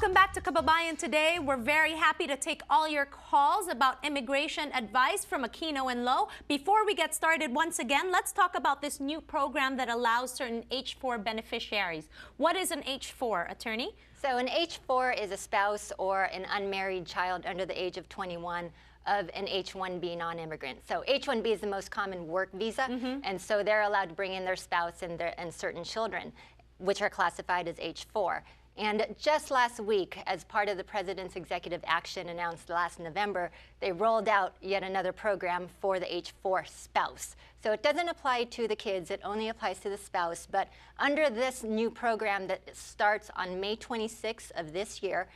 Welcome back to Kababyan today. We're very happy to take all your calls about immigration advice from Aquino and Low. Before we get started, once again, let's talk about this new program that allows certain H-4 beneficiaries. What is an H-4, attorney? So an H-4 is a spouse or an unmarried child under the age of 21 of an H-1B non-immigrant. So H-1B is the most common work visa, and so they're allowed to bring in their spouse and certain children, which are classified as H-4. And just last week, as part of the President's executive action announced last November, they rolled out yet another program for the H-4 spouse. So it doesn't apply to the kids, it only applies to the spouse. But under this new program that starts on May 26th of this year,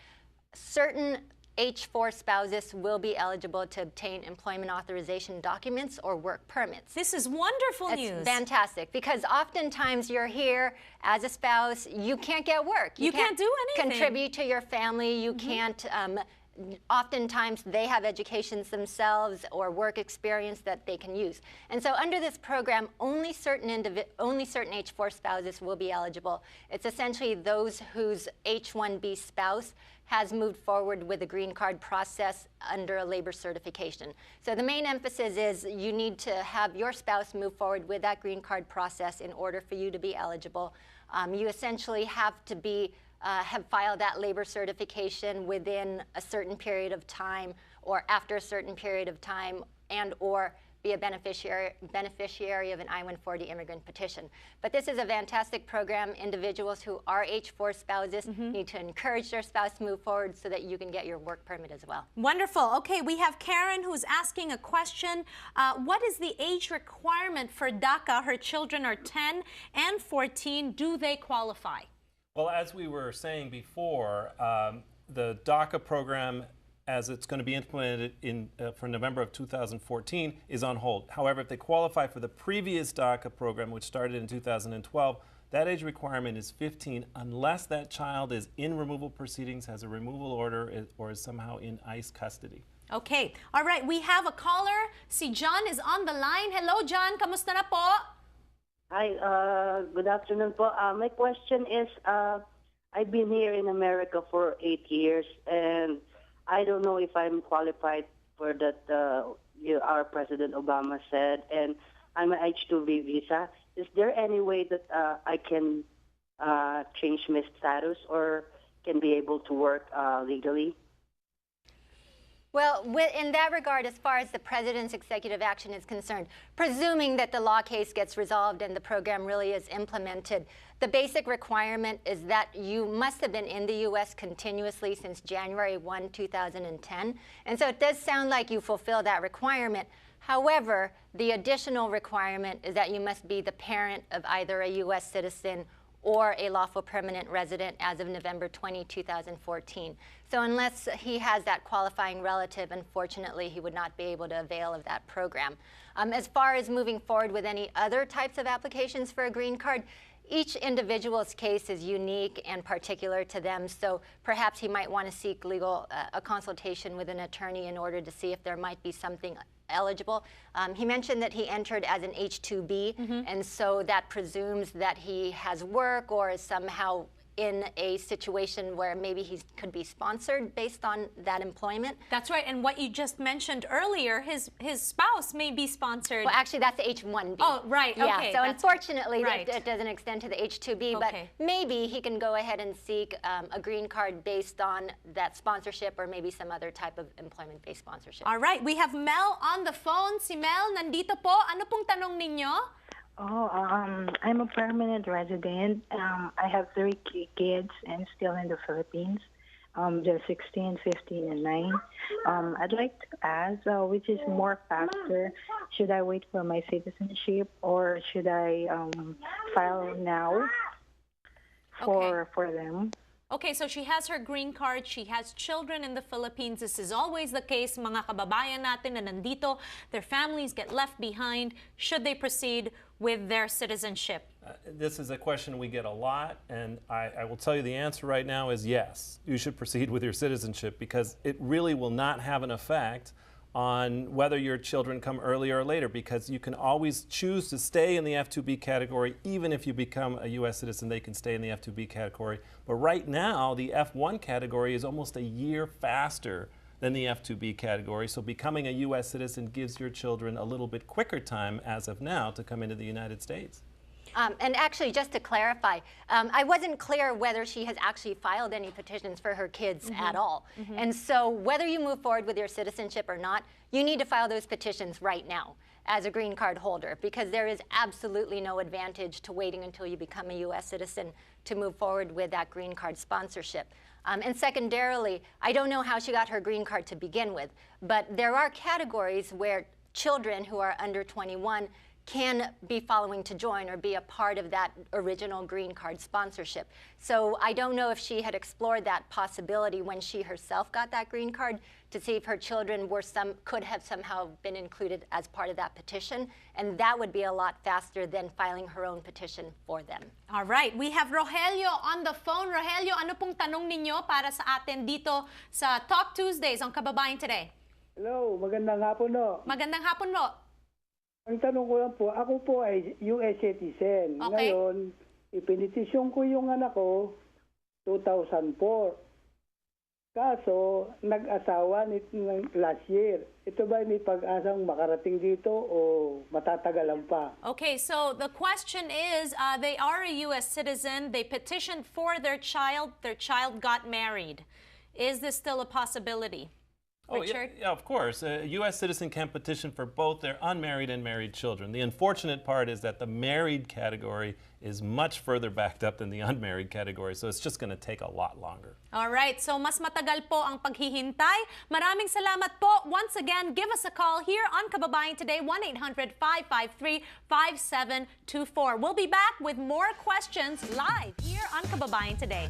certain H-4 spouses will be eligible to obtain employment authorization documents or work permits. This is wonderful news. It's fantastic, because oftentimes you're here as a spouse, you can't get work. You can't do anything. Contribute to your family, you can't, oftentimes they have educations themselves or work experience that they can use. And so under this program, only certain H-4 spouses will be eligible. It's essentially those whose H-1B spouse has moved forward with the green card process under a labor certification. So the main emphasis is you need to have your spouse move forward with that green card process in order for you to be eligible. You essentially have to have filed that labor certification within a certain period of time or after a certain period of time, and or be a beneficiary of an I-140 immigrant petition. But this is a fantastic program. Individuals who are H-4 spouses need to encourage their spouse to move forward so that you can get your work permit as well. Wonderful. Okay, we have Karen who's asking a question. What is the age requirement for DACA? Her children are 10 and 14. Do they qualify? Well, as we were saying before, the DACA program, as it's going to be implemented for November of 2014, is on hold. However, if they qualify for the previous DACA program, which started in 2012, that age requirement is 15 unless that child is in removal proceedings, has a removal order, or is somehow in ICE custody. Okay. All right. We have a caller. Si John is on the line. Hello, John. Kamusta na po? Hi. Good afternoon po. My question is, I've been here in America for 8 years, and I don't know if I'm qualified for that, our President Obama said, and I'm an H-2B visa. Is there any way that I can change my status or can be able to work legally? Well, in that regard, as far as the President's executive action is concerned, presuming that the law case gets resolved and the program really is implemented, the basic requirement is that you must have been in the U.S. continuously since January 1, 2010. And so it does sound like you fulfill that requirement. However, the additional requirement is that you must be the parent of either a U.S. citizen or a lawful permanent resident as of November 20, 2014. So unless he has that qualifying relative, unfortunately, he would not be able to avail of that program. As far as moving forward with any other types of applications for a green card, each individual's case is unique and particular to them, so perhaps he might want to seek a consultation with an attorney in order to see if there might be something eligible. He mentioned that he entered as an H-2B, and so that presumes that he has work or is somehow in a situation where maybe he could be sponsored based on that employment. That's right, and what you just mentioned earlier, his spouse may be sponsored. Well, actually, that's the H-1B. Oh, right, okay. Yeah, so unfortunately, it doesn't extend to the H-2B, but maybe he can go ahead and seek a green card based on that sponsorship or maybe some other type of employment-based sponsorship. All right, we have Mel on the phone. Si Mel, nandito po. Ano pong tanong ninyo? I'm a permanent resident. I have 3 kids and still in the Philippines. They're 16, 15, and 9. I'd like to ask, which is more faster? Should I wait for my citizenship or should I file now for them? Okay, so she has her green card, she has children in the Philippines. This is always the case, mga kababayan natin na nandito, their families get left behind. Should they proceed with their citizenship? This is a question we get a lot, and I will tell you the answer right now is yes. You should proceed with your citizenship because it really will not have an effect on whether your children come earlier or later, because you can always choose to stay in the F2B category. Even if you become a U.S. citizen, they can stay in the F2B category. But right now, the F1 category is almost a year faster than the F2B category. So becoming a U.S. citizen gives your children a little bit quicker time as of now to come into the United States. And actually, just to clarify, I wasn't clear whether she has actually filed any petitions for her kids at all. And so whether you move forward with your citizenship or not, you need to file those petitions right now as a green card holder, because there is absolutely no advantage to waiting until you become a U.S. citizen to move forward with that green card sponsorship. And secondarily, I don't know how she got her green card to begin with, but there are categories where children who are under 21 can be following to join or be a part of that original green card sponsorship. So I don't know if she had explored that possibility when she herself got that green card to see if her children could have somehow been included as part of that petition, and that would be a lot faster than filing her own petition for them. All right, we have Rogelio on the phone. Rogelio, ano pong tanong ninyo para sa atin dito sa Talk Tuesdays on Kababyan Today? Hello, magandang hapon no. Magandang hapon po. Ang tanong ko lang po, ako po ay US citizen. Okay. Ngayon, ipinitisyon ko yung anak ko 2004. Kaso, nag-asawa last year. Ito ba may pag-asang makarating dito o matatagalan pa? Okay, so the question is, they are a U.S. citizen, they petitioned for their child got married. Is this still a possibility? Oh, yeah, of course. A U.S. citizen can petition for both their unmarried and married children. The unfortunate part is that the married category is much further backed up than the unmarried category, so it's just going to take a lot longer. All right, so mas matagal po ang paghihintay. Maraming salamat po. Once again, give us a call here on Kababyan Today, 1-800-553-5724. We'll be back with more questions live here on Kababyan Today.